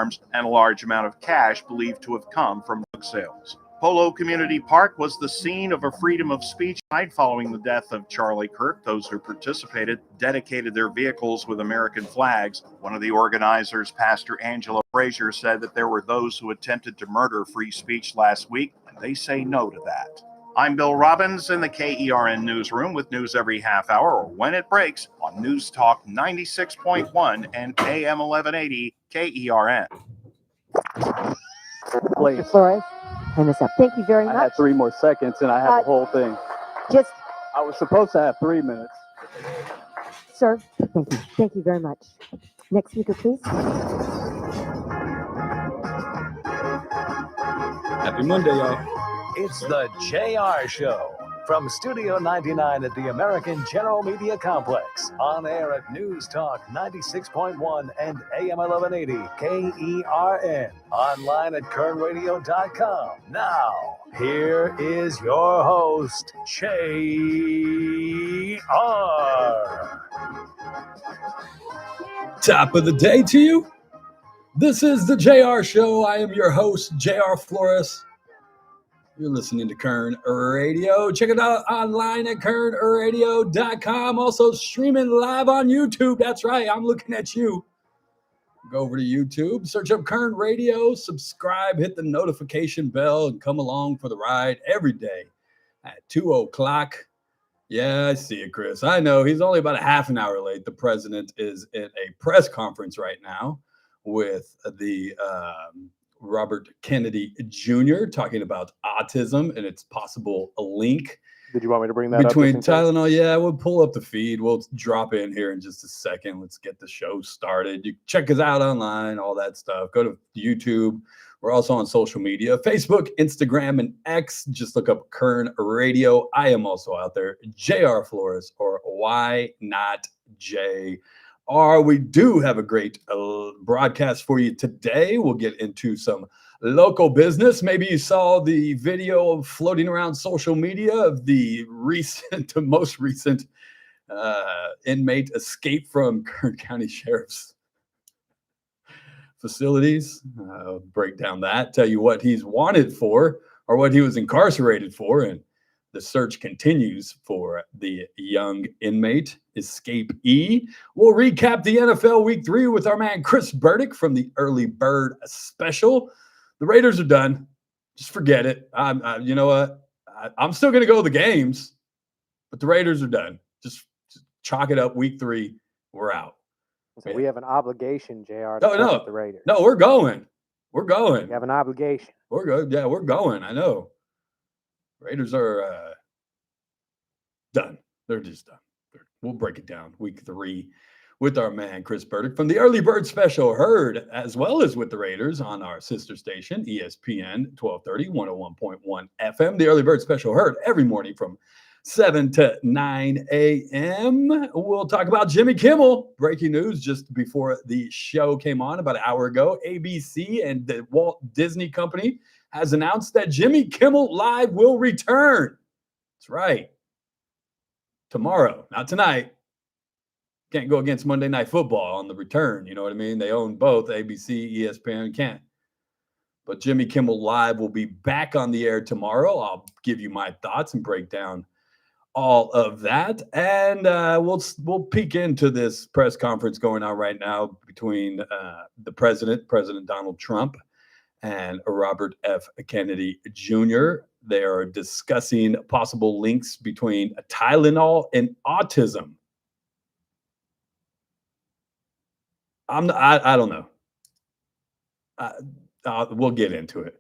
firearms and a large amount of cash believed to have come from drug sales. Polo Community Park was the scene of a freedom of speech night following the death of Charlie Kirk. Those who participated dedicated their vehicles with American flags. One of the organizers, Pastor Angela Frazier, said that there were those who attempted to murder free speech last week, and they say no to that. I'm Bill Robbins in the KERN newsroom with news every half hour or when it breaks on News Talk 96.1 and AM 1180 KERN. Mr. Flores, hand this up. Thank you very much. I had 3 more seconds and I have the whole thing. I was supposed to have 3 minutes. Sir, thank you. Thank you very much. Next speaker, please. Happy Monday, y'all. It's the JR Show from Studio 99 at the American General Media Complex. On air at News Talk 96.1 and AM 1180 KERN. Online at KernRadio.com. Now, here is your host, JR. Top of the day to you. This is the JR Show. I am your host, JR Flores. You're listening to Kern Radio. Check it out online at KernRadio.com. Also streaming live on YouTube. That's right. I'm looking at you. Go over to YouTube, search up Kern Radio, subscribe, hit the notification bell, and come along for the ride every day at 2 o'clock. Yeah, I see it, Chris. I know he's only about a half an hour late. The president is in a press conference right now with the Robert Kennedy Jr. talking about autism and its possible link. Did you want me to bring that between up? Tylenol? Yeah, we'll pull up the feed. We'll drop in here in just a second. Let's get the show started. You check us out online, all that stuff. Go to YouTube. We're also on social media, Facebook, Instagram, and X. Just look up Kern Radio. I am also out there, JR Flores, or why not JR. We do have a great broadcast for you today. We'll get into some local business. Maybe you saw the video floating around social media of the most recent inmate escape from Kern County Sheriff's facilities. Break down that, tell you what he's wanted for or what he was incarcerated for, and the search continues for the young inmate escapee. We'll recap the NFL Week 3 with our man Chris Burdick from the Early Bird Special. The Raiders are done. Just forget it. You know what? I'm still going to go to the games, but the Raiders are done. Just chalk it up. Week 3, we're out. So we have an obligation, JR, to no, the Raiders. No, we're going. We're going. We have an obligation. We're good. Yeah, we're going. I know. Raiders are done. They're just done. We'll break it down. Week 3 with our man Chris Burdick from the Early Bird Special, heard as well as with the Raiders on our sister station, ESPN 1230, 101.1 FM. The Early Bird Special, heard every morning from 7 to 9 a.m. We'll talk about Jimmy Kimmel. Breaking news just before the show came on about an hour ago. ABC and the Walt Disney Company has announced that Jimmy Kimmel Live will return. That's right. Tomorrow, not tonight. Can't go against Monday Night Football on the return. You know what I mean? They own both, ABC, ESPN, can't. But Jimmy Kimmel Live will be back on the air tomorrow. I'll give you my thoughts and break down all of that. And we'll peek into this press conference going on right now between the President Donald Trump, and Robert F. Kennedy Jr. They are discussing possible links between Tylenol and autism. I don't know. We'll get into it.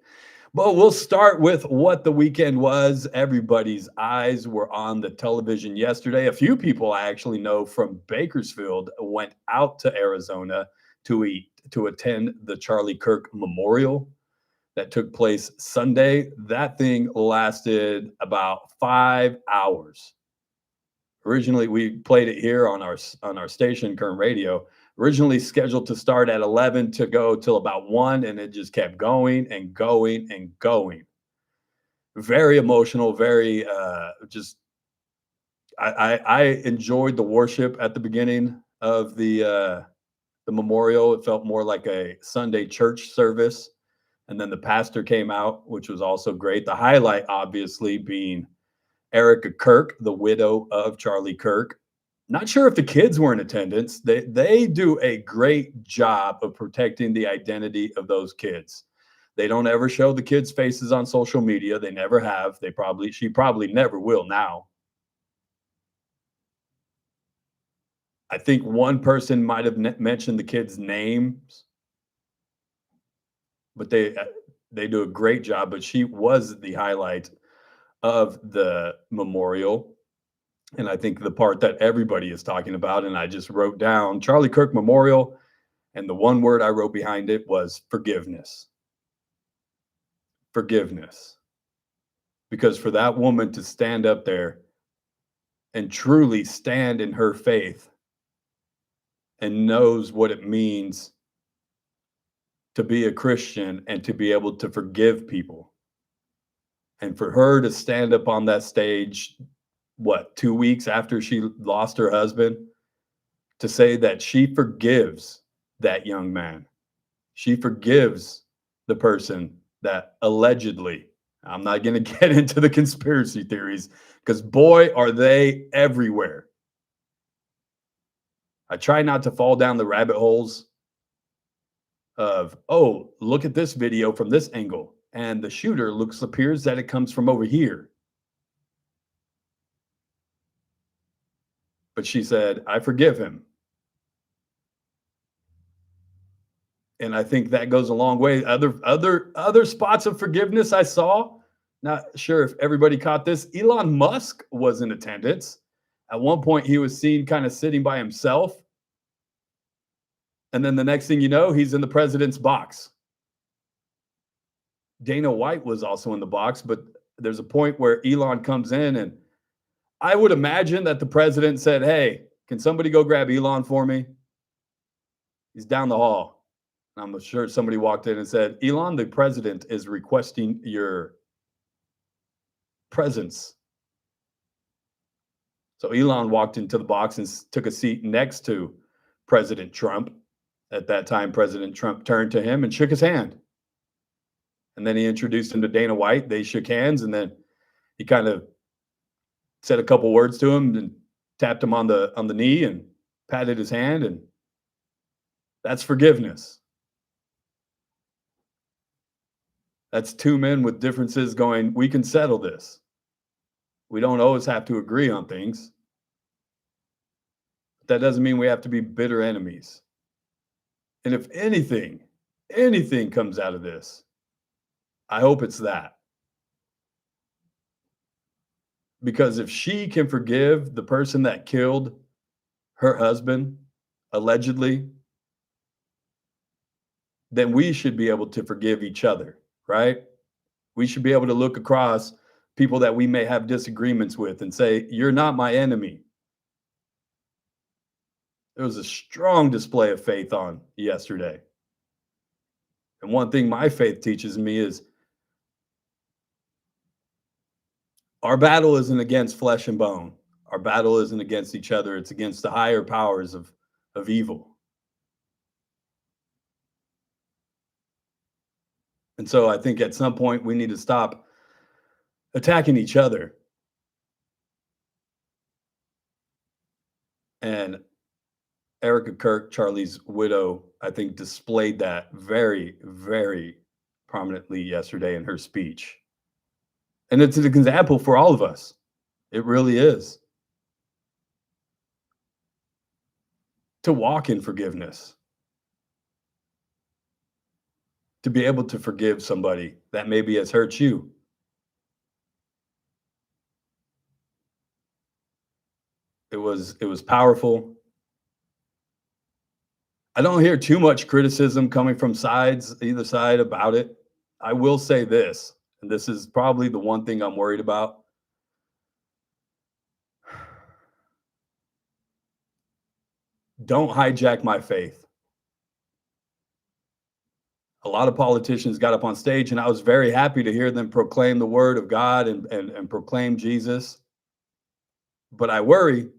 But we'll start with what the weekend was. Everybody's eyes were on the television yesterday. A few people I actually know from Bakersfield went out to Arizona to attend the Charlie Kirk Memorial that took place Sunday. That thing lasted about 5 hours. Originally, we played it here on our station, Kern Radio. Originally scheduled to start at 11 to go till about 1, and it just kept going and going and going. Very emotional, very I enjoyed the worship at the beginning of the the memorial. It felt more like a Sunday church service. And then the pastor came out, which was also great. The highlight, obviously, being Erica Kirk, the widow of Charlie Kirk. Not sure if the kids were in attendance. They do a great job of protecting the identity of those kids. They don't ever show the kids' faces on social media. They never have. She probably never will now. I think one person might have mentioned the kids' names, but they do a great job. But she was the highlight of the memorial. And I think the part that everybody is talking about, and I just wrote down Charlie Kirk Memorial, and the one word I wrote behind it was forgiveness. Forgiveness. Because for that woman to stand up there and truly stand in her faith and knows what it means to be a Christian and to be able to forgive people. And for her to stand up on that stage, 2 weeks after she lost her husband, to say that she forgives that young man. She forgives the person that allegedly, I'm not going to get into the conspiracy theories, because boy, are they everywhere. I try not to fall down the rabbit holes of, oh, look at this video from this angle, and the shooter appears that it comes from over here. But she said, I forgive him. And I think that goes a long way. Other spots of forgiveness I saw, not sure if everybody caught this. Elon Musk was in attendance. At one point, he was seen kind of sitting by himself. And then the next thing you know, he's in the president's box. Dana White was also in the box, but there's a point where Elon comes in, and I would imagine that the president said, hey, can somebody go grab Elon for me? He's down the hall. I'm sure somebody walked in and said, Elon, the president is requesting your presence. So Elon walked into the box and took a seat next to President Trump. At that time, President Trump turned to him and shook his hand. And then he introduced him to Dana White. They shook hands, and then he kind of said a couple words to him and tapped him on the knee and patted his hand. And that's forgiveness. That's two men with differences going, we can settle this. We don't always have to agree on things. But that doesn't mean we have to be bitter enemies. And if anything comes out of this, I hope it's that. Because if she can forgive the person that killed her husband, allegedly, then we should be able to forgive each other, right? We should be able to look across people that we may have disagreements with and say, you're not my enemy. There was a strong display of faith on yesterday. And one thing my faith teaches me is our battle isn't against flesh and bone. Our battle isn't against each other. It's against the higher powers of evil. And so I think at some point we need to stop attacking each other. And Erica Kirk, Charlie's widow, I think displayed that very, very prominently yesterday in her speech. And it's an example for all of us. It really is. To walk in forgiveness. To be able to forgive somebody that maybe has hurt you. It was powerful. I don't hear too much criticism coming from either side about it. I will say this, and this is probably the one thing I'm worried about. Don't hijack my faith. A lot of politicians got up on stage, and I was very happy to hear them proclaim the word of God and proclaim Jesus. But I worry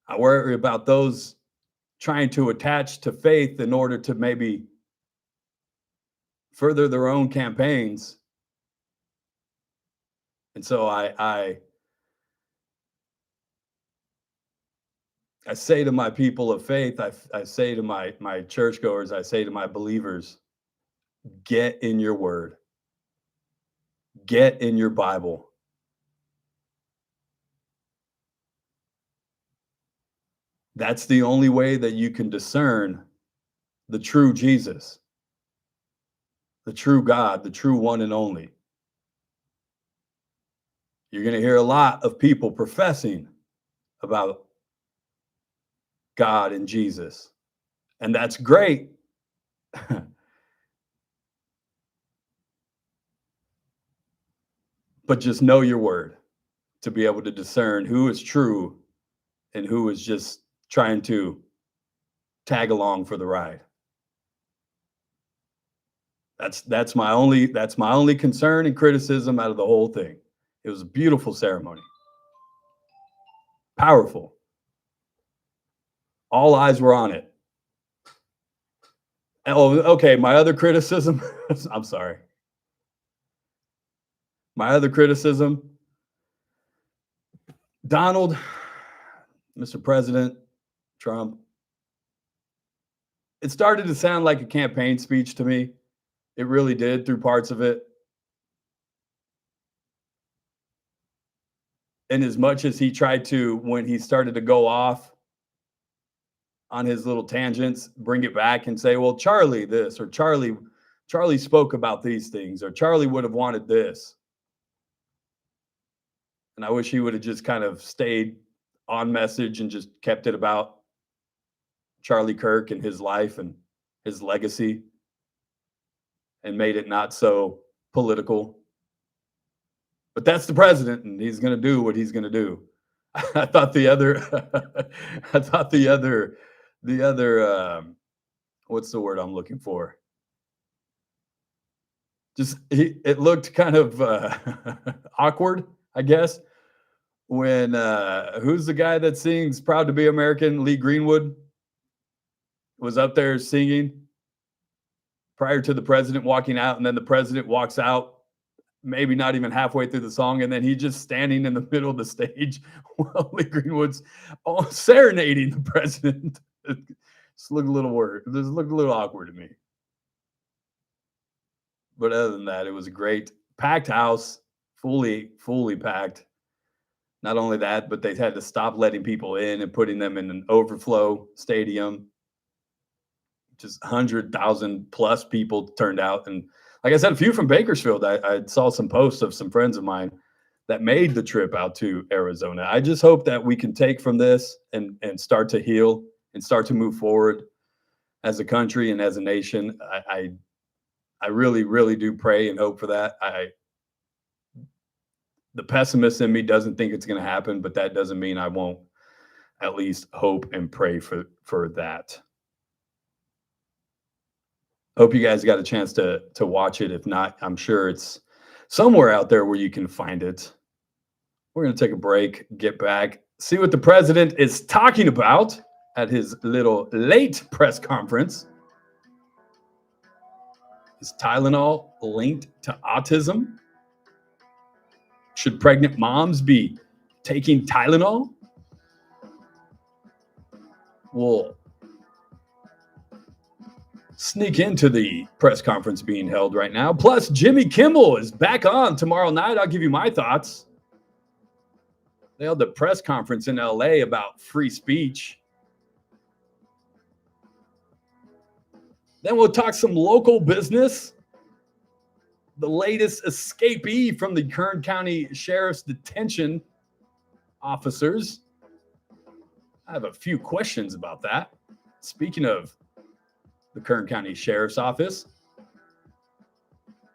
I worry about those trying to attach to faith in order to maybe further their own campaigns. And so I say to my people of faith, I say to my churchgoers, I say to my believers, get in your word. Get in your Bible. That's the only way that you can discern the true Jesus, the true God, the true one and only. You're going to hear a lot of people professing about God and Jesus, and that's great. But just know your word to be able to discern who is true and who is just trying to tag along for the ride. That's my only concern and criticism out of the whole thing. It was a beautiful ceremony. Powerful. All eyes were on it. Oh, okay. My other criticism, I'm sorry. My other criticism, Donald, Mr. President, Trump, it started to sound like a campaign speech to me. It really did through parts of it. And as much as he tried to, when he started to go off on his little tangents, bring it back and say, well, Charlie this, or Charlie spoke about these things, or Charlie would have wanted this. And I wish he would have just kind of stayed on message and just kept it about Charlie Kirk and his life and his legacy and made it not so political. But that's the president, and he's going to do what he's going to do. I thought the other, what's the word I'm looking for? It looked kind of awkward, I guess, when who's the guy that sings "Proud to Be American"? Lee Greenwood was up there singing prior to the president walking out, and then the president walks out, maybe not even halfway through the song, and then he's just standing in the middle of the stage while Lee Greenwood's serenading the president. This looked a little awkward to me. But other than that, it was a great packed house, fully packed. Not only that, but they had to stop letting people in and putting them in an overflow stadium. Just 100,000 plus people turned out. And like I said, a few from Bakersfield. I saw some posts of some friends of mine that made the trip out to Arizona. I just hope that we can take from this and start to heal and start to move forward as a country and as a nation. I really, really do pray and hope for that. The pessimist in me doesn't think it's going to happen, but that doesn't mean I won't at least hope and pray for that. Hope you guys got a chance to watch it. If not, I'm sure it's somewhere out there where you can find it. We're going to take a break, get back, see what the president is talking about at his little late press conference. Is Tylenol linked to autism? Should pregnant moms be taking Tylenol? We'll sneak into the press conference being held right now. Plus, Jimmy Kimmel is back on tomorrow night. I'll give you my thoughts. They held the press conference in LA about free speech. Then we'll talk some local business. The latest escapee from the Kern County Sheriff's detention officers. I have a few questions about that. Speaking of the Kern County Sheriff's Office,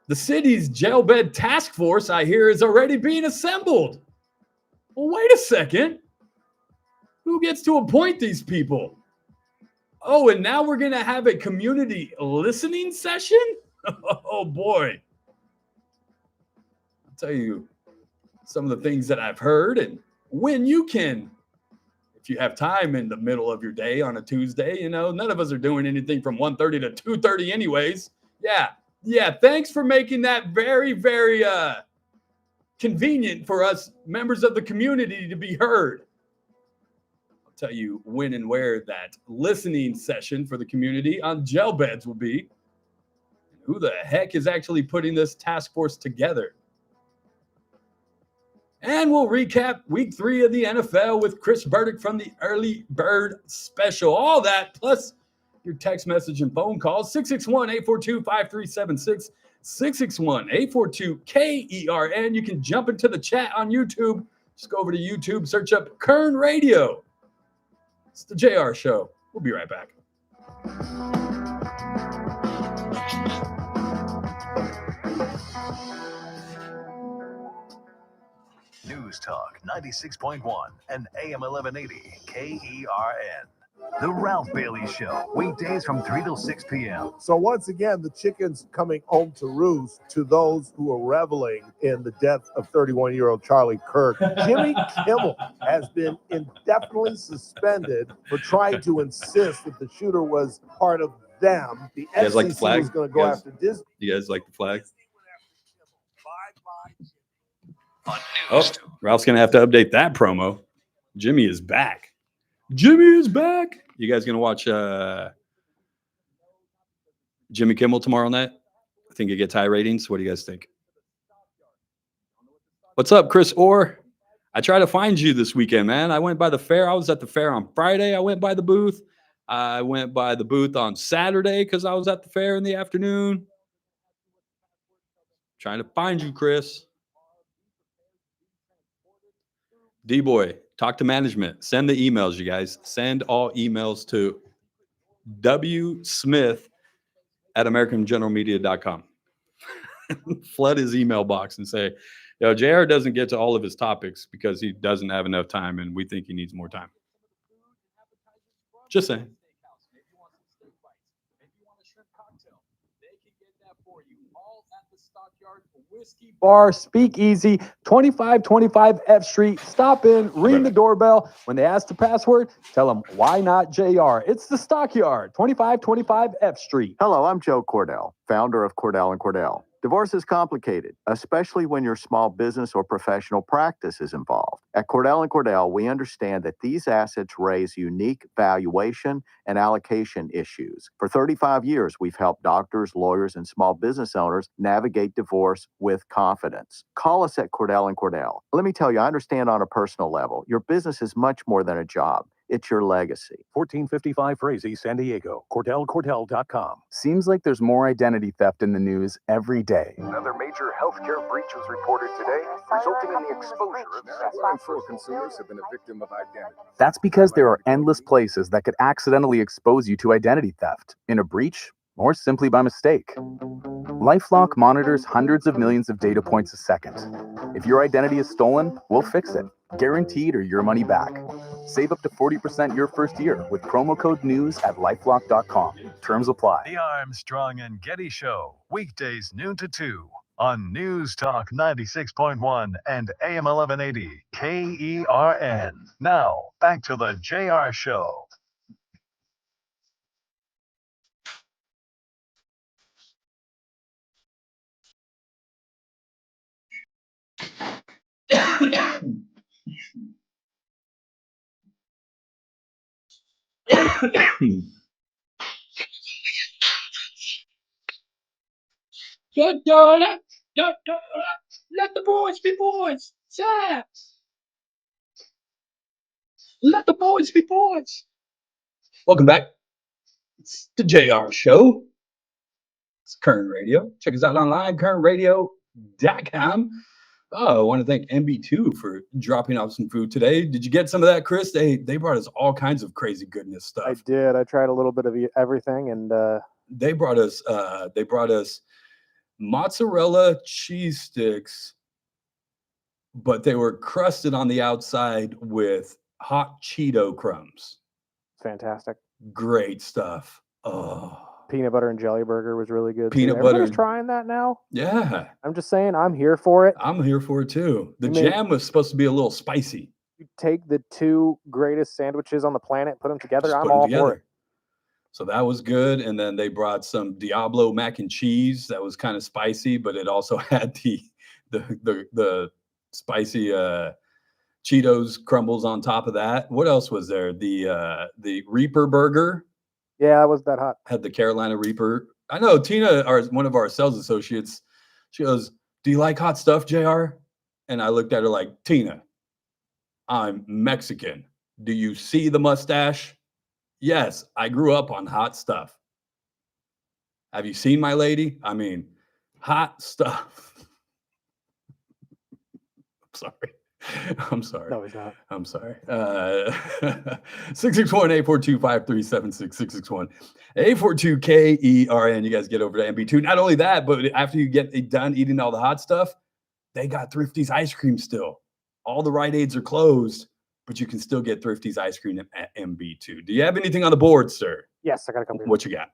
the city's jail bed task force, I hear, is already being assembled. Well, wait a second. Who gets to appoint these people? Oh, and now we're going to have a community listening session? Oh, boy. I'll tell you some of the things that I've heard and when you can, if you have time in the middle of your day on a Tuesday, you know, none of us are doing anything from 1:30 to 2:30 anyways. Yeah. Thanks for making that very, very convenient for us members of the community to be heard. I'll tell you when and where that listening session for the community on gel beds will be. Who the heck is actually putting this task force together? And we'll recap week 3 of the NFL with Chris Burdick from the Early Bird Special. All that, plus your text message and phone calls, 661-842-5376, 661-842-KERN. You can jump into the chat on YouTube. Just go over to YouTube, search up Kern Radio. It's the JR Show. We'll be right back. News Talk 96.1 and AM 1180 KERN. The Ralph Bailey Show, weekdays from 3 till 6 p.m. So once again, the chicken's coming home to roost to those who are reveling in the death of 31-year-old Charlie Kirk. Jimmy Kimmel has been indefinitely suspended for trying to insist that the shooter was part of them. The guys like the FCC flag? was going to go after Disney. You guys like the flag? Oh, Ralph's going to have to update that promo. Jimmy is back. Jimmy is back. You guys going to watch Jimmy Kimmel tomorrow night? I think it gets high ratings. What do you guys think? What's up, Chris Orr? I tried to find you this weekend, man. I went by the fair. I was at the fair on Friday. I went by the booth. I went by the booth on Saturday because I was at the fair in the afternoon. Trying to find you, Chris. D-Boy, talk to management. Send the emails, you guys. Send all emails to wsmith@americangeneralmedia.com. Flood his email box and say, yo, JR doesn't get to all of his topics because he doesn't have enough time and we think he needs more time. Just saying. Whiskey Bar, Speakeasy, 2525 F Street. Stop in, ring the doorbell. When they ask the password, tell them, why not JR? It's the Stockyard, 2525 F Street. Hello, I'm Joe Cordell, founder of Cordell & Cordell. Divorce is complicated, especially when your small business or professional practice is involved. At Cordell & Cordell, we understand that these assets raise unique valuation and allocation issues. For 35 years, we've helped doctors, lawyers, and small business owners navigate divorce with confidence. Call us at Cordell & Cordell. Let me tell you, I understand on a personal level, your business is much more than a job. It's your legacy. 1455 Frazee, San Diego. CordellCordell.com. Seems like there's more identity theft in the news every day. Another major healthcare breach was reported today, resulting in the exposure of 1 in 4 consumers have been a victim of identity. That's because there are endless places that could accidentally expose you to identity theft, in a breach, or simply by mistake. LifeLock monitors hundreds of millions of data points a second. If your identity is stolen, we'll fix it. Guaranteed or your money back. Save up to 40% your first year with promo code NEWS at lifelock.com. Terms apply. The Armstrong and Getty Show, weekdays noon to 2 on News Talk 96.1 and AM 1180 KERN. Now, back to the JR Show. Let the boys be boys. Yeah. Let the boys be boys. Welcome back. It's the JR Show. It's Kern Radio. Check us out online, kernradio.com. Oh, I want to thank MB2 for dropping off some food today. Did you get some of that, Chris? They brought us all kinds of crazy goodness stuff. I did. I tried a little bit of everything, and they brought us mozzarella cheese sticks, but they were crusted on the outside with hot Cheeto crumbs. Fantastic. Great stuff. Oh. Peanut butter and jelly burger was really good. Peanut butter. Everybody's trying that now. Yeah. I'm just saying, I'm here for it. I'm here for it too. The jam was supposed to be a little spicy. You take the two greatest sandwiches on the planet, put them together. Just I'm put 'em all together. for it. So that was good. And then they brought some Diablo mac and cheese that was kind of spicy, but it also had the spicy Cheetos crumbles on top of that. What else was there? The Reaper burger Yeah, that was that hot. had the Carolina Reaper. I know Tina, one of our sales associates, she goes, "Do you like hot stuff, JR?" And I looked at her like, "Tina, I'm Mexican. Do you see the mustache? Yes, I grew up on hot stuff. Have you seen my lady? I mean, hot stuff." I'm sorry. No, he's not. I'm sorry. 661-842-5376, 661-842-KERN. You guys get over to MB2. Not only that, but after you get done eating all the hot stuff, they got Thrifty's ice cream still. All the Rite Aids are closed, but you can still get Thrifty's ice cream at MB2. Do you have anything on the board, sir? Yes, I got a couple. What you got?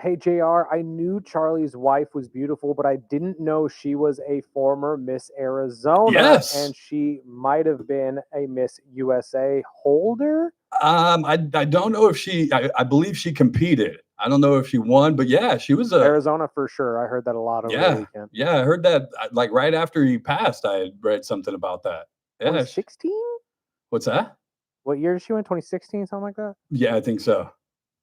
Hey, JR, I knew Charlie's wife was beautiful, but I didn't know she was a former Miss Arizona. Yes. And she might have been a Miss USA holder. I don't know if I believe she competed. I don't know if she won, but yeah, she was Arizona for sure. I heard that a lot over the weekend. Yeah, I heard that like right after he passed. I had read something about that. Yeah. 2016? What's that? What year did she win? 2016, something like that? Yeah, I think so.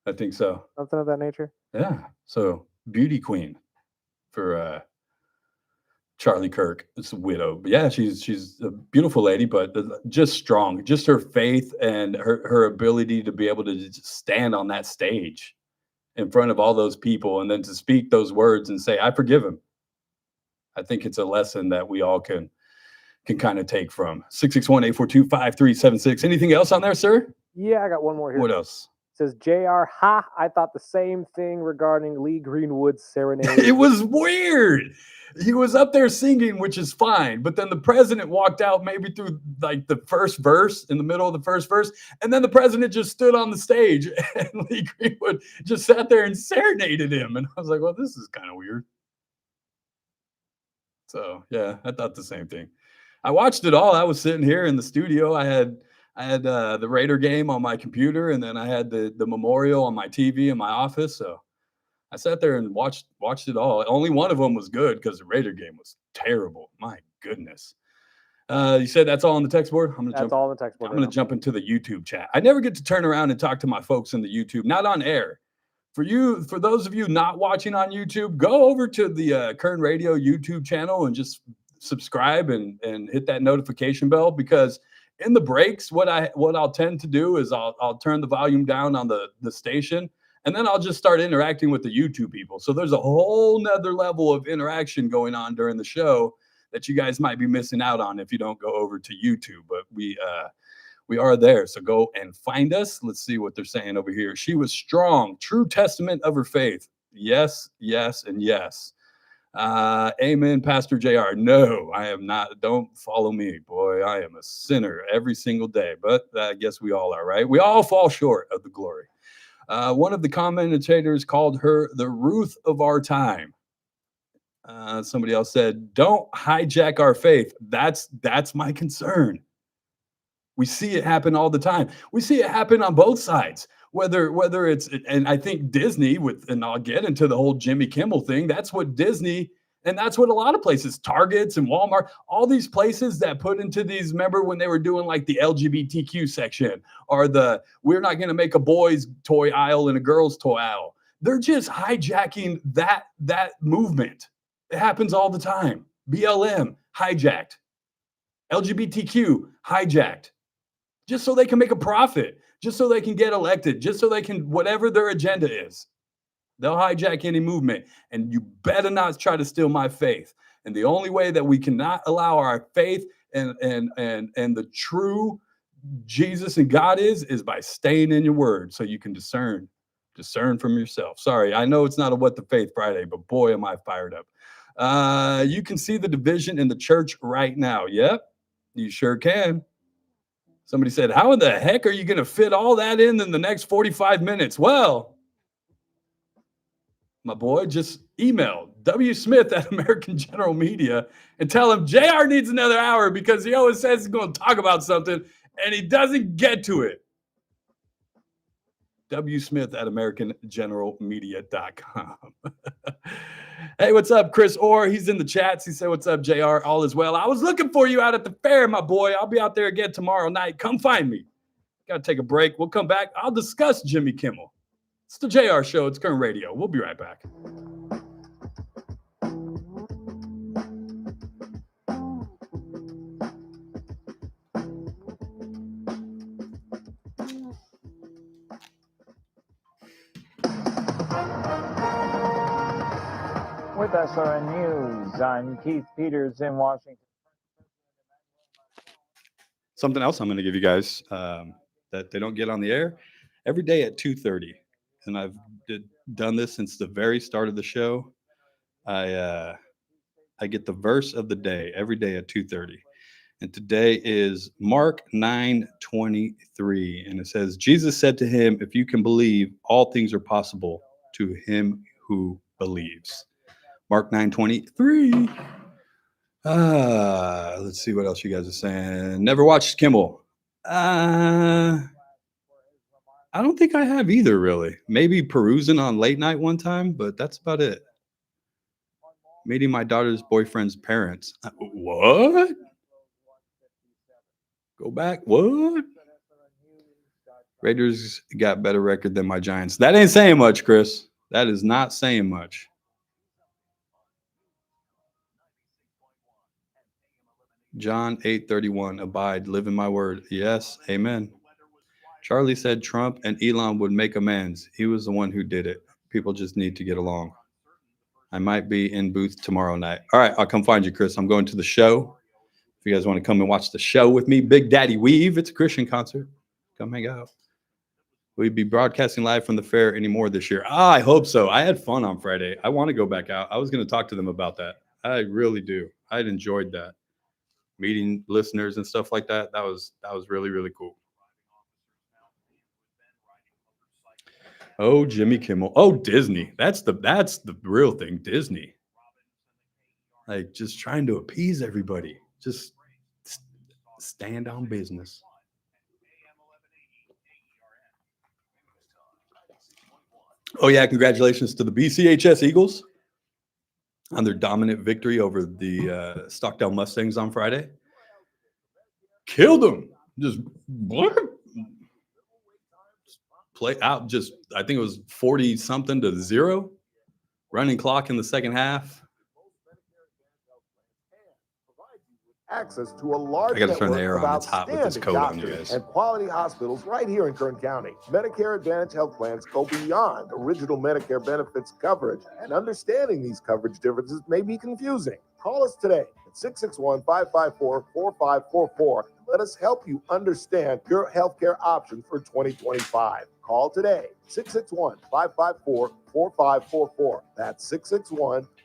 Something of that nature. Yeah. So beauty queen for Charlie Kirk. It's a widow. But yeah, she's a beautiful lady, but just strong. Just her faith and her ability to be able to just stand on that stage in front of all those people and then to speak those words and say, "I forgive him." I think it's a lesson that we all can kind of take from. 661-842-5376. Anything else on there, sir? Yeah, I got one more here. What else? It says, JR, I thought the same thing regarding Lee Greenwood's serenade. It was weird. He was up there singing, which is fine. But then the president walked out maybe through like the first verse, in the middle of the first verse. And then the president just stood on the stage and Lee Greenwood just sat there and serenaded him. And I was like, well, this is kind of weird. So, yeah, I thought the same thing. I watched it all. I was sitting here in the studio. I had the Raider game on my computer, and then I had the memorial on my TV in my office. So I sat there and watched it all. Only one of them was good because the Raider game was terrible. My goodness. You said that's all on the text board? That's all on the text board. I'm going to jump into the YouTube chat. I never get to turn around and talk to my folks in the YouTube, not on air. For those of you not watching on YouTube, go over to the Kern Radio YouTube channel and just subscribe and hit that notification bell, because in the breaks, what I'll tend to do is I'll turn the volume down on the station, and then I'll just start interacting with the YouTube people. So there's a whole nother level of interaction going on during the show that you guys might be missing out on if you don't go over to YouTube. But we are there, so go and find us. Let's see what they're saying over here. She was strong, true testament of her faith. Yes, yes, and yes. Amen, Pastor JR. No, I am not. Don't follow me, boy. I am a sinner every single day, but I guess we all are, right? We all fall short of the glory. One of the commentators called her the Ruth of our time. Somebody else said, don't hijack our faith. That's my concern. We see it happen all the time. We see it happen on both sides. Whether it's, and I think Disney and I'll get into the whole Jimmy Kimmel thing. That's what Disney, and that's what a lot of places, Targets and Walmart, all these places that put into these, remember when they were doing like the LGBTQ section or we're not going to make a boys toy aisle and a girls toy aisle. They're just hijacking that movement. It happens all the time. BLM hijacked. LGBTQ hijacked. Just so they can make a profit. Just so they can get elected, just so they can, whatever their agenda is, they'll hijack any movement. And you better not try to steal my faith. And the only way that we cannot allow our faith and the true Jesus and God is by staying in your word, so you can discern from yourself. Sorry, I know it's not a What the Faith Friday, but boy, am I fired up. You can see the division in the church right now. Yep, you sure can. Somebody said, how in the heck are you going to fit all that in the next 45 minutes? Well, my boy, just email W. Smith at American General Media and tell him JR needs another hour, because he always says he's going to talk about something and he doesn't get to it. W. Smith at AmericanGeneralMedia.com. Hey, what's up, Chris Orr? He's in the chats. He said, what's up, JR? All is well. I was looking for you out at the fair, my boy. I'll be out there again tomorrow night. Come find me. Got to take a break. We'll come back. I'll discuss Jimmy Kimmel. It's the JR Show. It's Current Radio. We'll be right back. With SRN News, I'm Keith Peters in Washington. Something else I'm going to give you guys that they don't get on the air every day at 2:30, and I've done this since the very start of the show. I get the verse of the day every day at 2:30, and today is Mark 9:23, and it says, Jesus said to him, if you can believe, all things are possible to him who believes. Mark 9:23. Let's see what else you guys are saying. Never watched Kimmel. I don't think I have either, really. Maybe perusing on late night one time, but that's about it. Meeting my daughter's boyfriend's parents. What? Go back. What? Raiders got better record than my Giants. That ain't saying much, Chris. That is not saying much. John 8:31, abide, live in my word. Yes, amen. Charlie said Trump and Elon would make amends. He was the one who did it. People just need to get along. I might be in booth tomorrow night. All right, I'll come find you, Chris. I'm going to the show. If you guys want to come and watch the show with me, Big Daddy Weave, it's a Christian concert. Come hang out. We'd be broadcasting live from the fair anymore this year. I hope so. I had fun on Friday. I want to go back out. I was going to talk to them about that. I really do. I'd enjoyed that. Meeting listeners and stuff like that. That was really, really cool. Oh, Jimmy Kimmel. Oh, Disney. That's the real thing. Disney. Like just trying to appease everybody. Just stand on business. Oh yeah, congratulations to the BCHS Eagles on their dominant victory over the Stockdale Mustangs on Friday. Killed them. Just what? Play out. Just I think it was 40-something to 0. Running clock in the second half. Access to a large I got to turn the air network on. of It's hot with this outstanding coat on, you doctors guys. and quality hospitals right here in Kern County. Medicare Advantage health plans go beyond original Medicare benefits coverage, and understanding these coverage differences may be confusing. Call us today at 661-554-4544. Let us help you understand your healthcare options for 2025. Call today, 661-554-4544. That's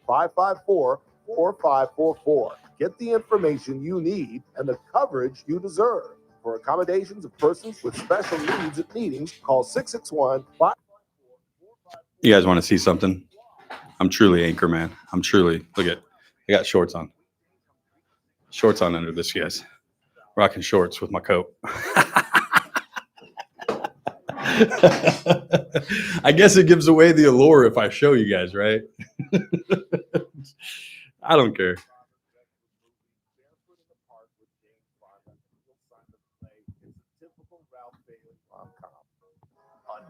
661-554-4544. Get the information you need and the coverage you deserve. For accommodations of persons with special needs at meetings, call 661-554-4544. You guys want to see something? I'm truly Anchorman. I'm truly, look at, I got shorts on. Shorts on under this, guys. Rocking shorts with my coat. I guess it gives away the allure if I show you guys, right? I don't care.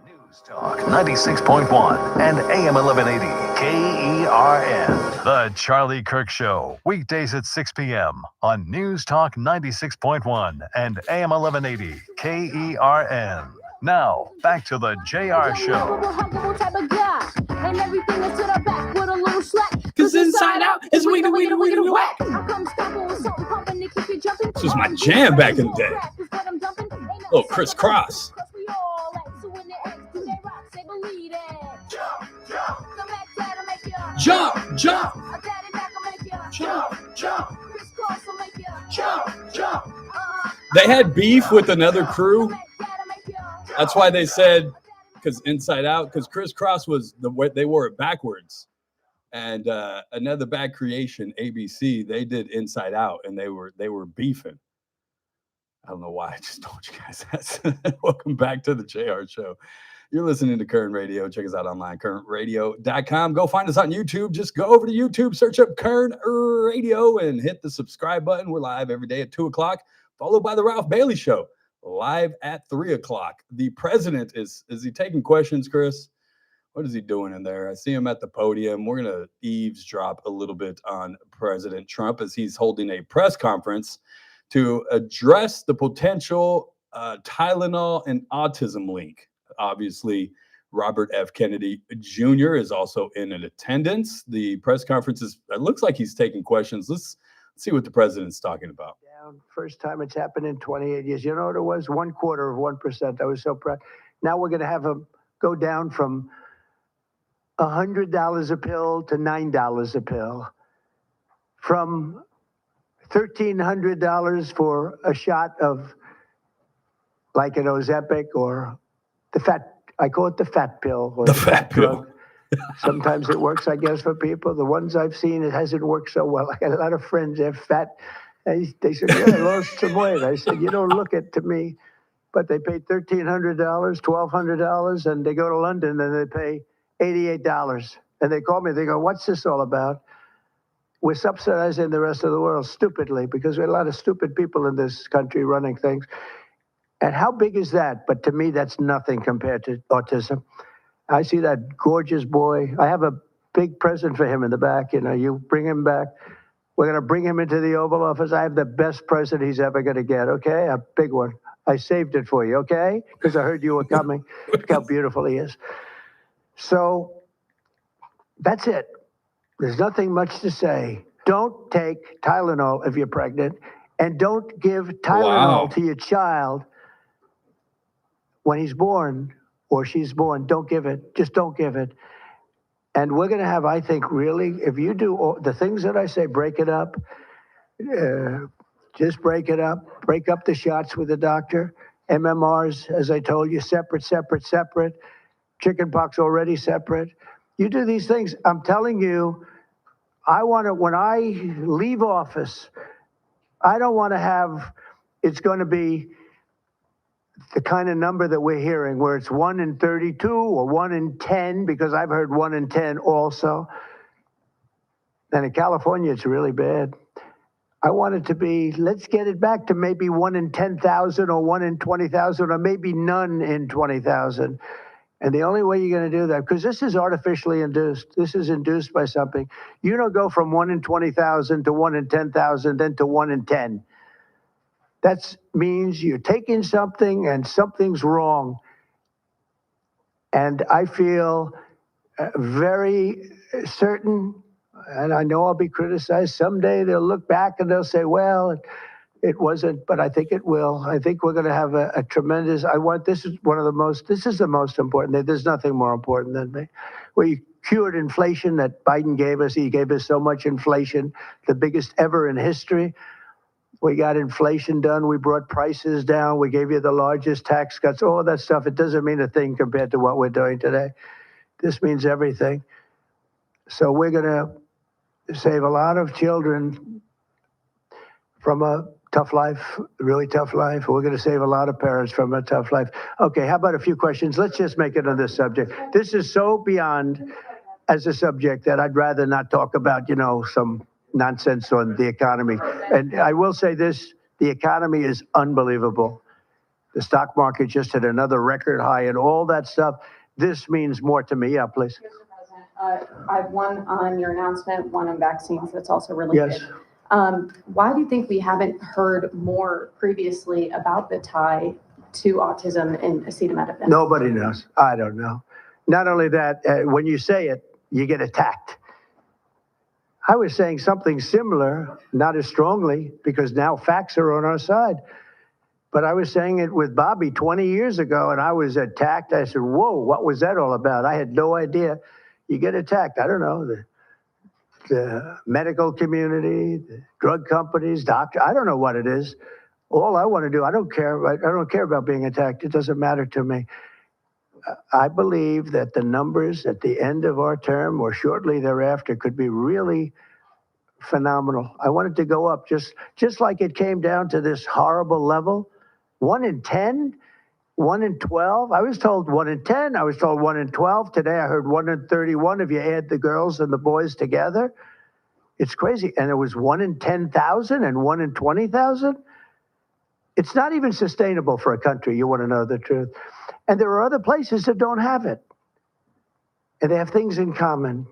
News Talk 96.1 and AM 1180 KERN. The Charlie Kirk Show. Weekdays at 6 p.m. on News Talk 96.1 and AM 1180 KERN. Now, back to the JR Show. Because inside out is we whack. This was my jam back in the day. Oh, Chris Cross. Jump, jump, jump, jump, jump, jump. They had beef with another crew. That's why they said, because Inside Out, because Chris Cross was the way they wore it backwards. And another bad creation, ABC, they did Inside Out, and they were beefing. I don't know why I just told you guys that. Welcome back to the JR Show. You're listening to Current Radio. Check us out online, currentradio.com. Go find us on YouTube. Just go over to YouTube, search up Current Radio, and hit the subscribe button. We're live every day at 2 o'clock, followed by the Ralph Bailey Show, live at 3 o'clock. The president is he taking questions, Chris? What is he doing in there? I see him at the podium. We're going to eavesdrop a little bit on President Trump as he's holding a press conference to address the potential Tylenol and autism link. Obviously, Robert F. Kennedy Jr. is also in attendance. The press conference it looks like he's taking questions. Let's see what the president's talking about. First time it's happened in 28 years. You know what it was? 0.25%. I was so proud. Now we're going to have him go down from $100 a pill to $9 a pill, from $1,300 for a shot of like an Ozempic or I call it the fat pill. Or the fat pill. Sometimes it works, I guess, for people. The ones I've seen, it hasn't worked so well. I got a lot of friends, they're fat. They said, yeah, I lost some weight. I said, you don't look it to me. But they paid $1,300, $1,200, and they go to London and they pay $88. And they call me, they go, what's this all about? We're subsidizing the rest of the world stupidly because we have a lot of stupid people in this country running things. And how big is that? But to me, that's nothing compared to autism. I see that gorgeous boy. I have a big present for him in the back. You know, you bring him back. We're going to bring him into the Oval Office. I have the best present he's ever going to get, okay? A big one. I saved it for you, okay? Because I heard you were coming. Look how beautiful he is. So that's it. There's nothing much to say. Don't take Tylenol if you're pregnant, and don't give Tylenol to your child when he's born or she's born. Don't give it. Just don't give it. And we're going to have, I think, really, if you do all the things that I say, break it up. Just break it up. Break up the shots with the doctor. MMRs, as I told you, separate. Chickenpox already separate. You do these things. I'm telling you, when I leave office, I don't want to have, it's going to be the kind of number that we're hearing where it's 1 in 32 or 1 in 10, because I've heard 1 in 10 also. And in California, it's really bad. I want it to be, let's get it back to maybe 1 in 10,000 or 1 in 20,000 or maybe none in 20,000. And the only way you're going to do that, because this is artificially induced. This is induced by something. You don't go from 1 in 20,000 to 1 in 10,000, then to 1 in 10. That means you're taking something and something's wrong. And I feel very certain, and I know I'll be criticized. Someday they'll look back and they'll say, well, it wasn't, but I think it will. I think we're going to have a tremendous, this is the most important. There's nothing more important than me. We cured inflation that Biden gave us. He gave us so much inflation, the biggest ever in history. We got inflation done. We brought prices down. We gave you the largest tax cuts, all that stuff. It doesn't mean a thing compared to what we're doing today. This means everything. So we're going to save a lot of children from a tough life, really tough life. We're going to save a lot of parents from a tough life. Okay, how about a few questions? Let's just make it on this subject. This is so beyond as a subject that I'd rather not talk about, some nonsense on the economy. And I will say this, the economy is unbelievable. The stock market just hit another record high and all that stuff. This means more to me. Yeah, please. Mr. President, I have one on your announcement, one on vaccines that's also related. Yes. Why do you think we haven't heard more previously about the tie to autism and acetaminophen? Nobody knows. I don't know. Not only that, when you say it, you get attacked. I was saying something similar, not as strongly, because now facts are on our side. But I was saying it with Bobby 20 years ago, and I was attacked. I said, whoa, what was that all about? I had no idea. You get attacked. I don't know. The medical community, the drug companies, doctors, I don't know what it is. All I want to do, I don't care. I don't care about being attacked. It doesn't matter to me. I believe that the numbers at the end of our term or shortly thereafter could be really phenomenal. I want it to go up just like it came down to this horrible level. 1 in 10, 1 in 12. I was told 1 in 10. I was told 1 in 12. Today I heard 1 in 31 if you add the girls and the boys together. It's crazy. And it was 1 in 10,000 and 1 in 20,000. It's not even sustainable for a country. You want to know the truth. And there are other places that don't have it. And they have things in common.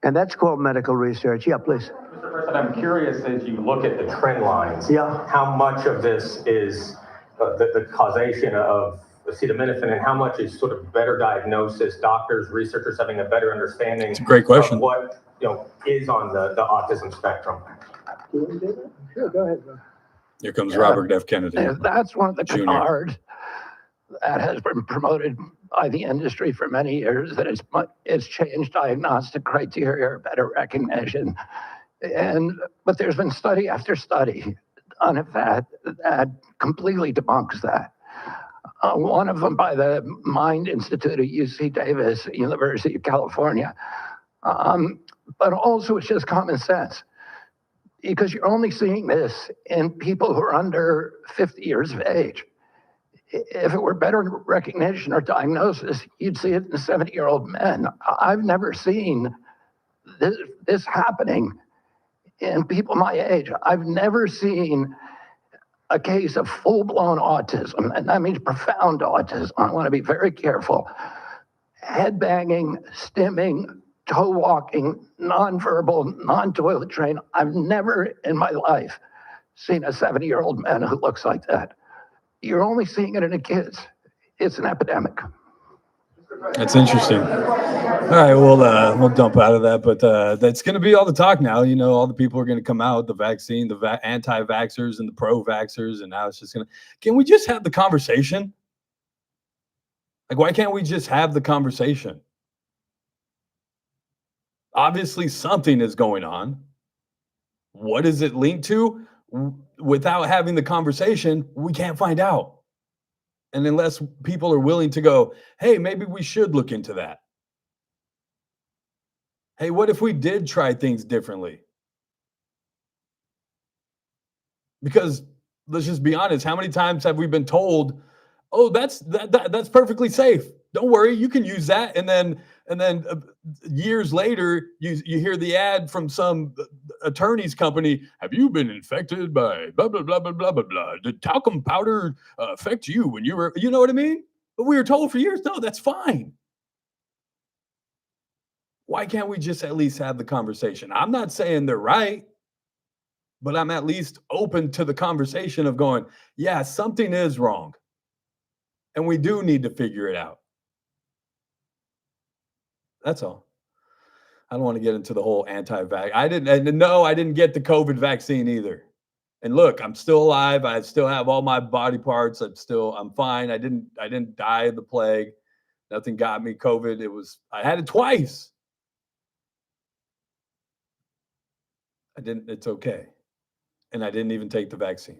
And that's called medical research. Yeah, please. Mr. President, I'm curious as you look at the trend lines, Yeah. how much of this is the causation of acetaminophen and how much is sort of better diagnosis, doctors, researchers having a better understanding It's a great question. of what is on the autism spectrum? Sure, go ahead. Here comes Robert F. Kennedy. That's one of the Jr. cards that has been promoted by the industry for many years, that it's changed diagnostic criteria, better recognition. But there's been study after study on it that completely debunks that. One of them by the Mind Institute at UC Davis, University of California. But also it's just common sense, because you're only seeing this in people who are under 50 years of age. If it were better recognition or diagnosis, you'd see it in 70-year-old men. I've never seen this happening in people my age. I've never seen a case of full-blown autism, and that means profound autism. I want to be very careful. Head banging, stimming, toe walking, nonverbal, non-toilet trained. I've never in my life seen a 70-year-old man who looks like that. You're only seeing it in the kids. It's an epidemic. That's interesting. All right, we'll dump out of that, but that's going to be all the talk now. You know, all the people are going to come out, the vaccine, the anti-vaxxers and the pro-vaxxers, and now it's just going to. Can we just have the conversation? Like, why can't we just have the conversation? Obviously, something is going on. What is it linked to? Without having the conversation, we can't find out. And unless people are willing to go, hey, maybe we should look into that. Hey, what if we did try things differently? Because let's just be honest, how many times have we been told, oh, that's perfectly safe. Don't worry, you can use that. And then years later, you hear the ad from some attorney's company. Have you been infected by blah, blah, blah, blah, blah, blah, blah? Did talcum powder affect you when you were, you know what I mean? But we were told for years, no, that's fine. Why can't we just at least have the conversation? I'm not saying they're right, but I'm at least open to the conversation of going, yeah, something is wrong. And we do need to figure it out. That's all. I don't want to get into the whole anti-vax. I didn't get the COVID vaccine either. And look, I'm still alive. I still have all my body parts. I'm fine. I didn't die of the plague. Nothing got me COVID. I had it twice. It's okay. And I didn't even take the vaccine.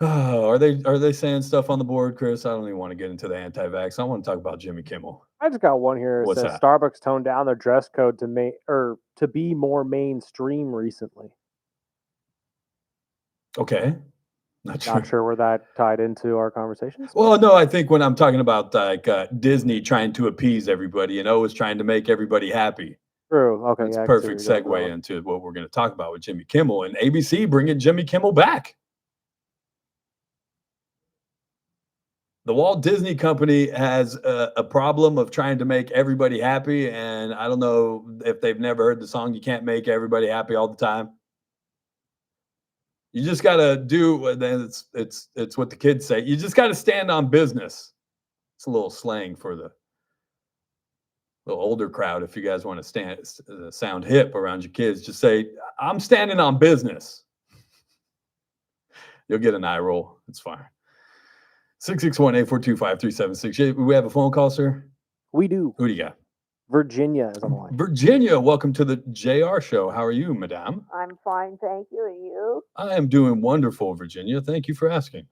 Oh, are they saying stuff on the board, Chris? I don't even want to get into the anti-vax. I want to talk about Jimmy Kimmel. I just got one here. It What's says that? Starbucks toned down their dress code to be more mainstream recently. Okay. Not sure where that tied into our conversations. Well, no, I think when I'm talking about like Disney trying to appease everybody and always trying to make everybody happy. True. Okay. It's yeah, a I can see perfect where you're going. segue into what we're going to talk about with Jimmy Kimmel and ABC bringing Jimmy Kimmel back. The Walt Disney Company has a problem of trying to make everybody happy. And I don't know if they've never heard the song, You Can't Make Everybody Happy All the Time. You just got to do, it's what the kids say. You just got to stand on business. It's a little slang for the little older crowd. If you guys want to sound hip around your kids, just say, I'm standing on business. You'll get an eye roll. It's fine. 661-842-5376. We have a phone call, sir? We do. Who do you got? Virginia is on the line. Virginia, welcome to the JR Show. How are you, madame? I'm fine, thank you. And you? I am doing wonderful, Virginia. Thank you for asking.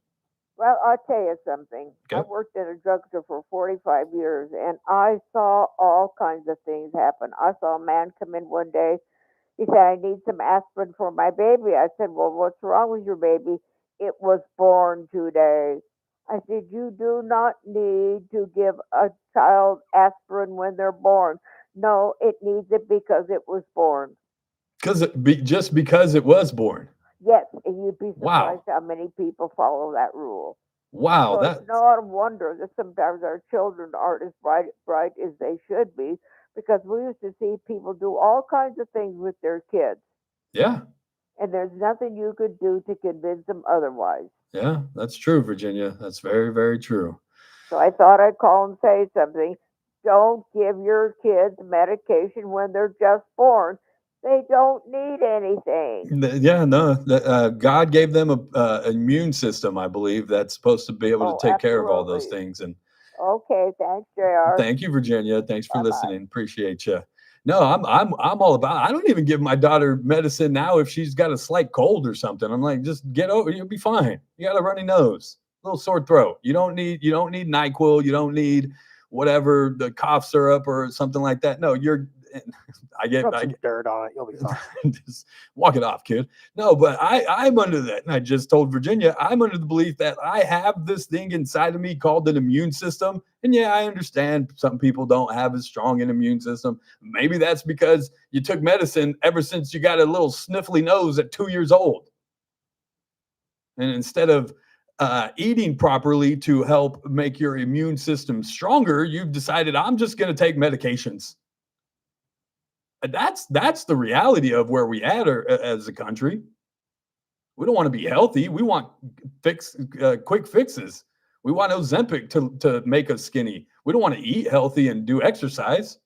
Well, I'll tell you something. Okay. I worked in a drugstore for 45 years, and I saw all kinds of things happen. I saw a man come in one day. He said, I need some aspirin for my baby. I said, well, what's wrong with your baby? it was born today. I said, you do not need to give a child aspirin when they're born. No, it needs it because it was born. Just because it was born. Yes, and you'd be Wow. surprised how many people follow that rule. Wow. So That it's not a wonder that sometimes our children aren't as bright as they should be, because we used to see people do all kinds of things with their kids, yeah. and there's nothing you could do to convince them otherwise. Yeah, that's true, Virginia. That's very, very true. So I thought I'd call and say something. Don't give your kids medication when they're just born. They don't need anything. Yeah, no. God gave them a immune system, I believe, that's supposed to be able to take care of all those Absolutely. things. And Okay, thanks, JR. thank you, Virginia. Thanks for Bye-bye. listening. Appreciate you. No, I'm all about it. I don't even give my daughter medicine now if she's got a slight cold or something. I'm like, just get over, you'll be fine. You got a runny nose, a little sore throat. You don't need NyQuil, you don't need whatever, the cough syrup or something like that. No, Rub some dirt on it. You'll be fine. just walk it off, kid. No, but I'm under that. And I just told Virginia, I'm under the belief that I have this thing inside of me called an immune system. And yeah, I understand some people don't have as strong an immune system. Maybe that's because you took medicine ever since you got a little sniffly nose at 2 years old. And instead of eating properly to help make your immune system stronger, you've decided, I'm just going to take medications. That's the reality of where we at as a country. We don't want to be healthy. We want quick fixes. We want Ozempic to make us skinny. We don't want to eat healthy and do exercise.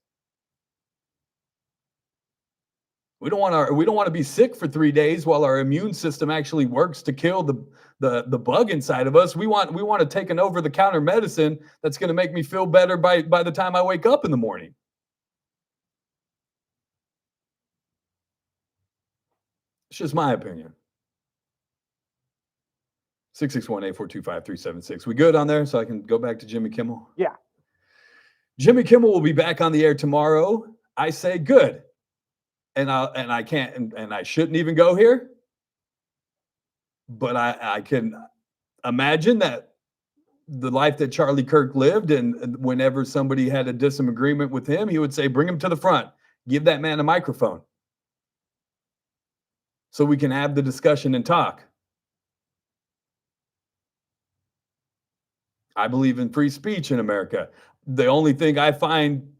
We don't want to be sick for 3 days while our immune system actually works to kill the bug inside of us. We want to take an over-the-counter medicine that's going to make me feel better by the time I wake up in the morning. It's just my opinion. 661-842-5376. We good on there so I can go back to Jimmy Kimmel? Yeah. Jimmy Kimmel will be back on the air tomorrow. I say good. And I can't and I shouldn't even go here. But I can imagine that the life that Charlie Kirk lived, and whenever somebody had a disagreement with him, he would say, bring him to the front. Give that man a microphone, so we can have the discussion and talk. I believe in free speech in America. The only thing I find,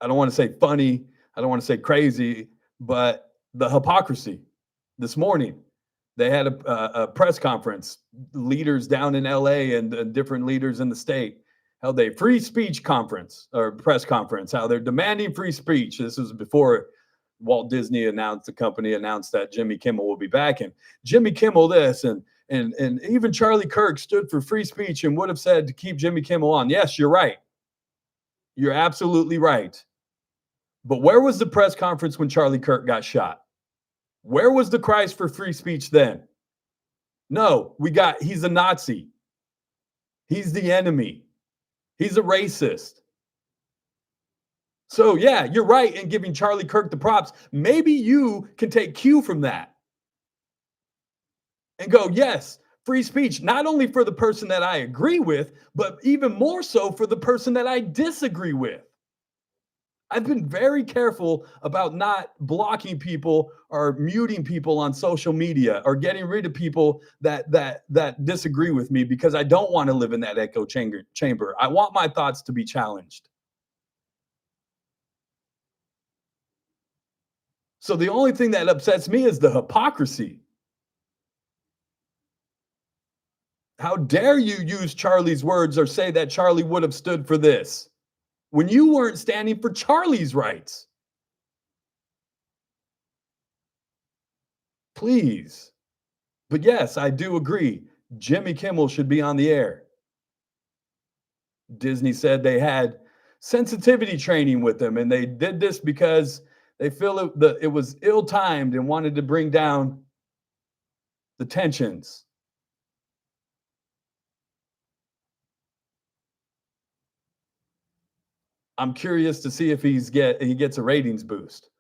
I don't want to say funny, I don't want to say crazy, but the hypocrisy. This morning, they had a press conference. Leaders down in LA and different leaders in the state held a free speech conference or press conference, how they're demanding free speech. This was before Walt Disney the company announced that Jimmy Kimmel will be back, and Jimmy Kimmel this, and even Charlie Kirk stood for free speech and would have said to keep Jimmy Kimmel on. Yes, you're right. You're absolutely right. But where was the press conference when Charlie Kirk got shot? Where was the cries for free speech then? No, he's a Nazi. He's the enemy. He's a racist. So, yeah, you're right in giving Charlie Kirk the props. Maybe you can take cue from that and go, yes, free speech, not only for the person that I agree with, but even more so for the person that I disagree with. I've been very careful about not blocking people or muting people on social media or getting rid of people that disagree with me, because I don't want to live in that echo chamber. I want my thoughts to be challenged. So the only thing that upsets me is the hypocrisy. How dare you use Charlie's words or say that Charlie would have stood for this when you weren't standing for Charlie's rights? Please. But yes, I do agree. Jimmy Kimmel should be on the air. Disney said they had sensitivity training with him, and they did this because they feel it was ill-timed and wanted to bring down the tensions. I'm curious to see if he gets a ratings boost.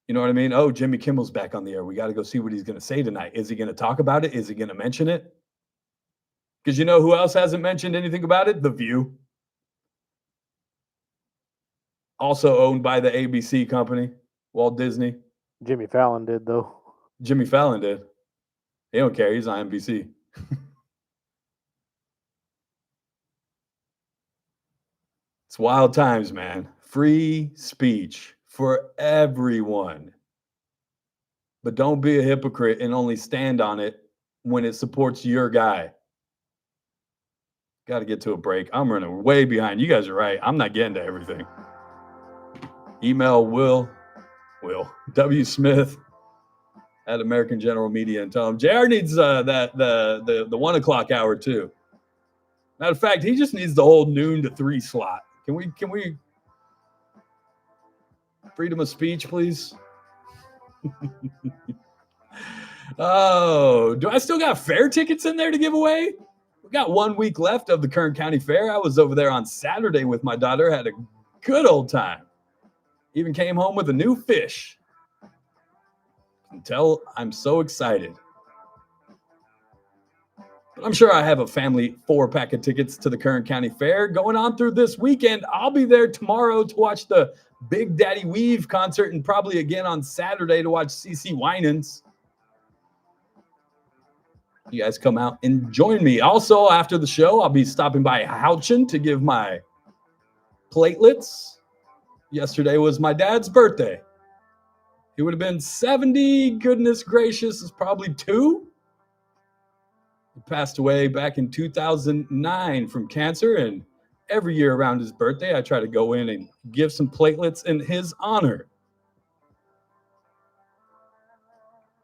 You know what I mean? Oh, Jimmy Kimmel's back on the air. We got to go see what he's going to say tonight. Is he going to talk about it? Is he going to mention it? Because you know who else hasn't mentioned anything about it? The View. Also owned by the ABC company, Walt Disney. Jimmy Fallon did, though. Jimmy Fallon did. He don't care. He's on NBC. It's wild times, man. Free speech for everyone. But don't be a hypocrite and only stand on it when it supports your guy. Got to get to a break. I'm running way behind. You guys are right. I'm not getting to everything. Email Will W. Smith at American General Media and tell him JR needs the 1 o'clock hour too. Matter of fact, he just needs the whole noon to 3 slot. Can we freedom of speech, please? Oh, do I still got fair tickets in there to give away? We got 1 week left of the Kern County Fair. I was over there on Saturday with my daughter, had a good old time. Even came home with a new fish. You can tell I'm so excited. But I'm sure I have a family 4-pack of tickets to the Kern County Fair going on through this weekend. I'll be there tomorrow to watch the Big Daddy Weave concert and probably again on Saturday to watch CeCe Winans. You guys come out and join me. Also, after the show, I'll be stopping by Houchin to give my platelets. Yesterday was my dad's birthday. He would have been 70. Goodness gracious, is probably 2. He passed away back in 2009 from cancer, and every year around his birthday, I try to go in and give some platelets in his honor.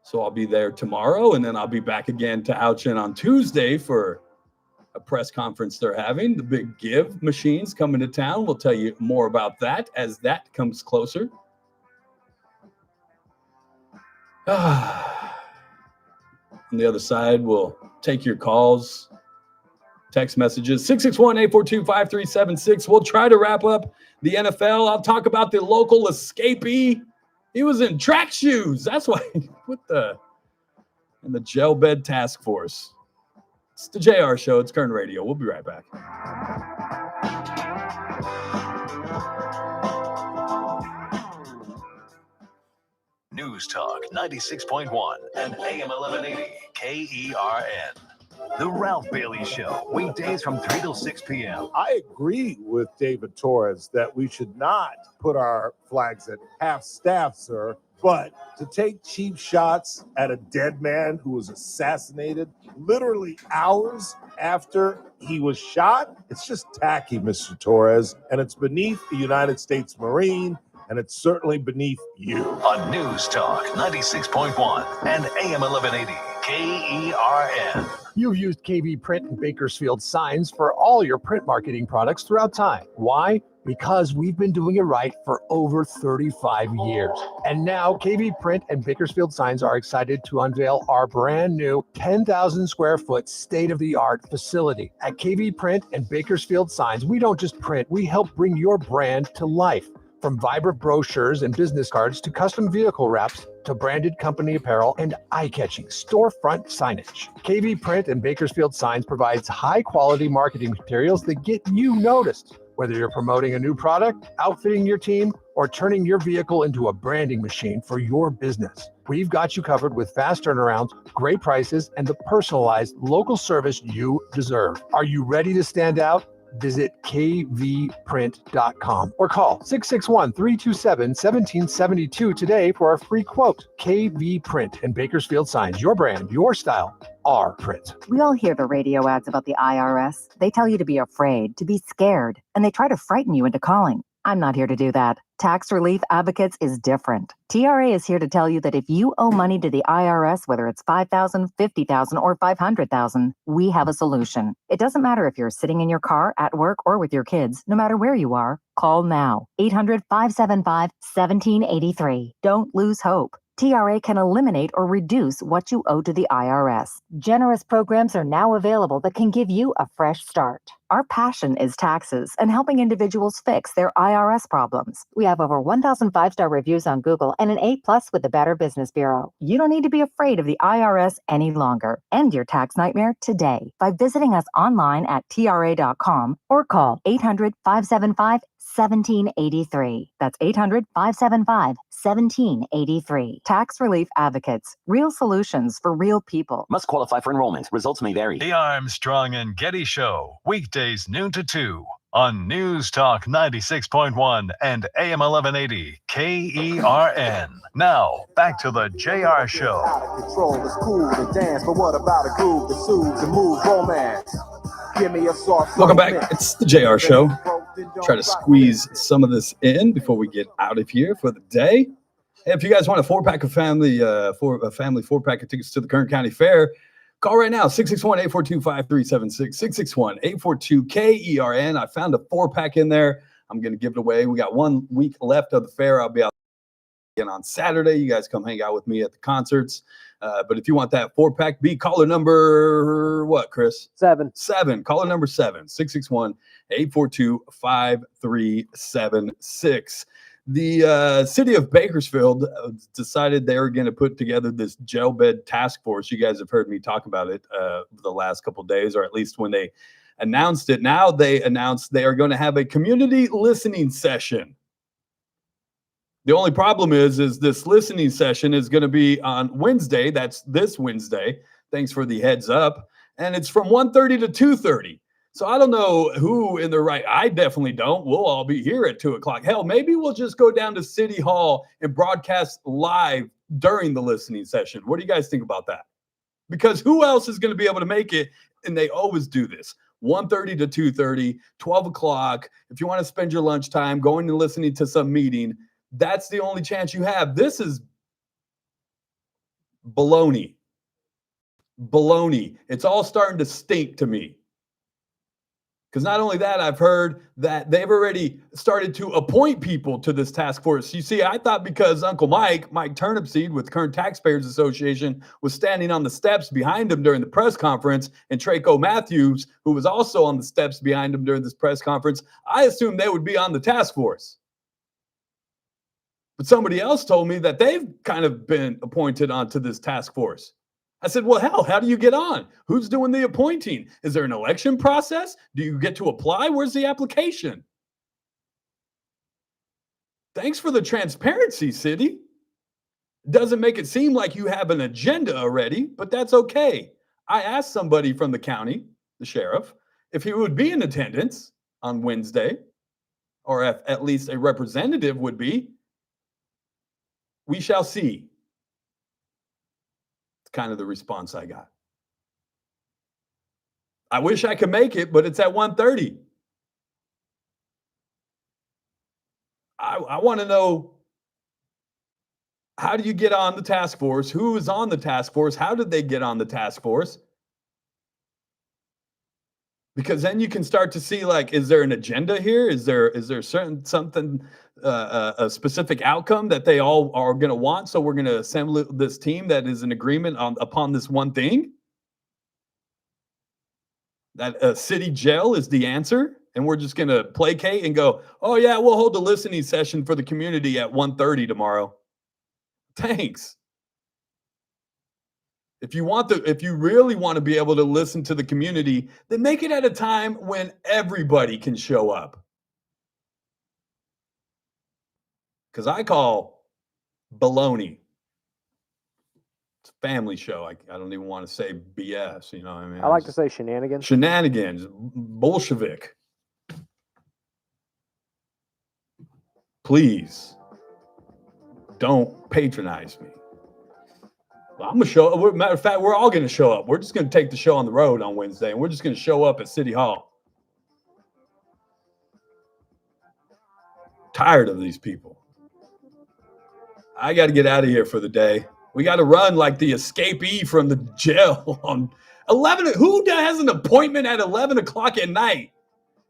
So I'll be there tomorrow, and then I'll be back again to Ouchin on Tuesday for a press conference they're having. The Big Give machines coming to town. We'll tell you more about that as that comes closer. On the other side, we'll take your calls, text messages, 661-842-5376. We'll try to wrap up the NFL. I'll talk about the local escapee. He was in track shoes. That's why he put the gel bed task force. It's the JR Show. It's Kern Radio. We'll be right back. News Talk 96.1 and AM 1180 KERN. The Ralph Bailey Show, weekdays from 3 till 6 p.m. I agree with David Torres that we should not put our flags at half staff, sir. But to take cheap shots at a dead man who was assassinated literally hours after he was shot, it's just tacky, Mr. Torres. And it's beneath the United States Marine, and it's certainly beneath you. On News Talk 96.1 and AM 1180 KERN. You've used KV Print and Bakersfield signs for all your print marketing products throughout time. Why? Because we've been doing it right for over 35 years. And now KV Print and Bakersfield Signs are excited to unveil our brand new 10,000 square foot state-of-the-art facility. At KV Print and Bakersfield Signs, we don't just print, we help bring your brand to life. From vibrant brochures and business cards to custom vehicle wraps to branded company apparel and eye-catching storefront signage. KV Print and Bakersfield Signs provides high-quality marketing materials that get you noticed. Whether you're promoting a new product, outfitting your team, or turning your vehicle into a branding machine for your business, we've got you covered with fast turnarounds, great prices, and the personalized local service you deserve. Are you ready to stand out? Visit kvprint.com or call 661-327-1772 today for a free quote. KV Print and Bakersfield Signs, your brand, your style, our print. We all hear the radio ads about the IRS. They tell you to be afraid, to be scared, and they try to frighten you into calling. I'm not here to do that. Tax Relief Advocates is different. TRA is here to tell you that if you owe money to the IRS, whether it's $5,000, $50,000, or $500,000, we have a solution. It doesn't matter if you're sitting in your car, at work, or with your kids. No matter where you are, call now. 800-575-1783. Don't lose hope. TRA can eliminate or reduce what you owe to the IRS. Generous programs are now available that can give you a fresh start. Our passion is taxes and helping individuals fix their IRS problems. We have over 1,000 five-star reviews on Google and an A+ with the Better Business Bureau. You don't need to be afraid of the IRS any longer. End your tax nightmare today by visiting us online at TRA.com or call 800-575-1783. That's 800-575-1783. Tax Relief Advocates. Real solutions for real people. Must qualify for enrollment. Results may vary. The Armstrong and Getty Show, weekdays noon to 2 on News Talk 96.1 and AM 1180 KERN. Now, back to the JR Show. Control is cool to dance, but what about a groove that soothes and moves romance? Give me a soft. Welcome back. It's the JR Show. Try to squeeze some of this in before we get out of here for the day. Hey, if you guys want a four-pack of family four-pack of tickets to the Kern County Fair, call right now, 661-842-5376, 661-842-KERN. I found a four-pack in there. I'm going to give it away. We got 1 week left of the fair. I'll be out again on Saturday. You guys come hang out with me at the concerts. But if you want that four-pack, be caller number, what, Chris? 7. Caller number 7, 661-842-5376. The city of Bakersfield decided they were going to put together this jail bed task force. You guys have heard me talk about it the last couple of days, or at least when they announced it. Now they announced they are going to have a community listening session. The only problem is this listening session is going to be on Wednesday. That's this Wednesday. Thanks for the heads up. And it's from 1:30 to 2:30. So I don't know who in the right. I definitely don't. We'll all be here at 2 o'clock. Hell, maybe we'll just go down to City Hall and broadcast live during the listening session. What do you guys think about that? Because who else is going to be able to make it? And they always do this. 1:30 to 2:30, 12 o'clock. If you want to spend your lunchtime going and listening to some meeting, that's the only chance you have. This is baloney. Baloney. It's all starting to stink to me. Because not only that, I've heard that they've already started to appoint people to this task force. You see, I thought because Uncle Mike Turnipseed with Kern Taxpayers Association, was standing on the steps behind him during the press conference, and Traco Matthews, who was also on the steps behind him during this press conference, I assumed they would be on the task force. But somebody else told me that they've kind of been appointed onto this task force. I said, well, hell, how do you get on? Who's doing the appointing? Is there an election process? Do you get to apply? Where's the application? Thanks for the transparency, city. Doesn't make it seem like you have an agenda already, but that's okay. I asked somebody from the county, the sheriff, if he would be in attendance on Wednesday, or if at least a representative would be. We shall see. Kind of the response I got. I wish I could make it, but it's at 1:30. I want to know, how do you get on the task force? Who is on the task force? How did they get on the task force? Because then you can start to see, like, is there an agenda here? Is there something, a specific outcome that they all are going to want? So we're going to assemble this team that is in agreement upon this one thing? That a city jail is the answer? And we're just going to placate and go, oh yeah, we'll hold a listening session for the community at 1:30 tomorrow. Thanks. If you really want to be able to listen to the community, then make it at a time when everybody can show up. Because I call baloney. It's a family show. I don't even want to say BS. You know what I mean? I like to say shenanigans. Shenanigans. Bolshevik. Please don't patronize me. I'm going to show up. Matter of fact, we're all going to show up. We're just going to take the show on the road on Wednesday, and we're just going to show up at City Hall. Tired of these people. I got to get out of here for the day. We got to run like the escapee from the jail on 11. Who has an appointment at 11 o'clock at night?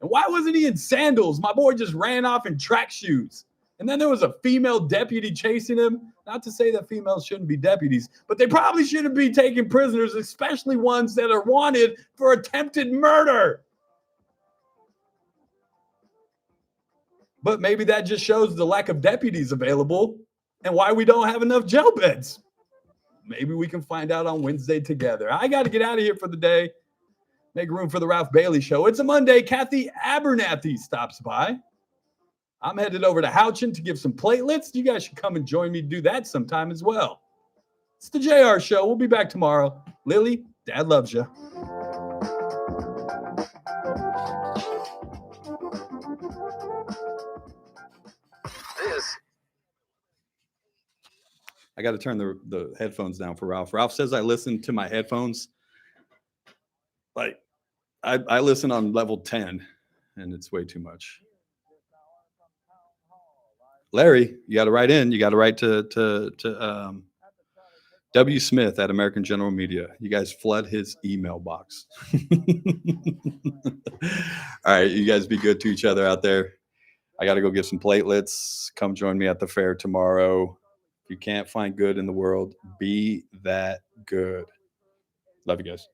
And why wasn't he in sandals? My boy just ran off in track shoes. And then there was a female deputy chasing him. Not to say that females shouldn't be deputies, but they probably shouldn't be taking prisoners, especially ones that are wanted for attempted murder. But maybe that just shows the lack of deputies available and why we don't have enough jail beds. Maybe we can find out on Wednesday together. I got to get out of here for the day. Make room for the Ralph Bailey Show. It's a Monday. Kathy Abernathy stops by. I'm headed over to Houchin to give some platelets. You guys should come and join me to do that sometime as well. It's the JR Show. We'll be back tomorrow. Lily, Dad loves you. I got to turn the headphones down for Ralph. Ralph says I listen to my headphones. Like, I listen on level 10, and it's way too much. Larry, you got to write in. You got to write to W. Smith at American General Media. You guys flood his email box. All right, you guys be good to each other out there. I got to go get some platelets. Come join me at the fair tomorrow. If you can't find good in the world, be that good. Love you guys.